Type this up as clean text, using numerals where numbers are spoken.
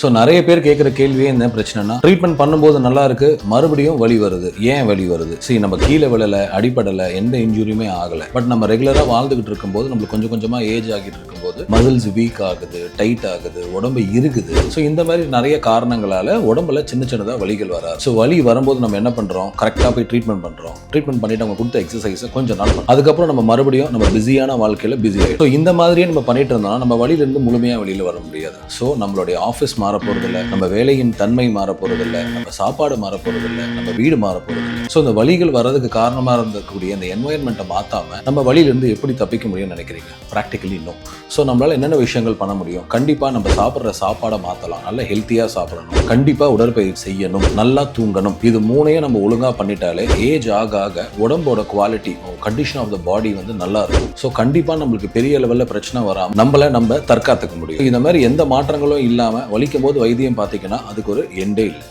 So நிறைய பேர் கேட்குற கேள்வியே என்ன பிரச்சனைனா, ட்ரீட்மெண்ட் பண்ணும்போது நல்லா இருக்கு, மறுபடியும் வலி வருது. ஏன் வலி வருது? சரி, நம்ம கீழே விழலை, அடிப்படலை, எந்த இன்ஜுரியுமே ஆகலை. பட் நம்ம ரெகுலராக வாழ்ந்துகிட்டு இருக்கும்போது நம்மளுக்கு கொஞ்சம் கொஞ்சமாக ஏஜ் ஆகிட்டு இருக்கும்போது மசில்ஸ் வீக் ஆகுது, டைட் ஆகுது, உடம்பு இருக்குது. ஸோ இந்த மாதிரி நிறைய காரணங்களால உடம்புல சின்ன சின்னதாக வலிகள் வராது. ஸோ வலி வரும்போது நம்ம என்ன பண்ணுறோம்? கரெக்டாக போய் ட்ரீட்மெண்ட் பண்ணுறோம். ட்ரீட்மெண்ட் பண்ணிட்டு அவங்க கொடுத்த எக்ஸசைஸை கொஞ்சம் நாள் பண்ணுறோம். அதுக்கப்புறம் நம்ம மறுபடியும் நம்ம பிஸியான வாழ்க்கையில் பிஸி ஆகிடும். ஸோ இந்த மாதிரியே நம்ம பண்ணிட்டு இருந்தோம்னா நம்ம வலியிலிருந்து முழுமையாக வெளியில் வர முடியாது. ஸோ நம்மளுடைய ஆஃபீஸ் மாற போறதில்லை, நம்ம வேலையின் தன்மை மாற போறதில்லை, நம்ம சாப்பாடு மாற போறதில்லை, நம்ம வீடு மாற போறதில்லை. ஸோ இந்த வலிகள் வர்றதுக்கு காரணமா இருந்தக்கூடிய இந்த என்வாயன்மெண்ட்டை மாத்தாம நம்ம வலியிலிருந்து எப்படி தப்பிக்க முடியும்னு நினைக்கிறீங்க? Practically no. ஸோ நம்மளால என்னென்ன விஷயங்கள் பண்ண முடியும்? கண்டிப்பா நம்ம சாப்பிட்ற சாப்பாடை மாத்தலாம். நல்ல ஹெல்த்தியா சாப்பிடணும், கண்டிப்பா உடற்பயிற்சி செய்யணும், நல்லா தூங்கணும். இது மூணையும் நம்ம ஒழுங்கா பண்ணிட்டாலே ஏஜ் ஆக ஆக உடம்போட குவாலிட்டி, கண்டிஷன் ஆஃப் த பாடி வந்து நல்லா இருக்கும். ஸோ கண்டிப்பா நம்மளுக்கு பெரிய லெவல்ல பிரச்சனை வராம நம்ம தற்காத்துக்க முடியும். இந்த மாதிரி எந்த மாற்றங்களும் இல்லாம வலிக்கும் போது வைத்தியம் பார்த்தீங்கன்னா அதுக்கு ஒரு எண்டே இல்லை.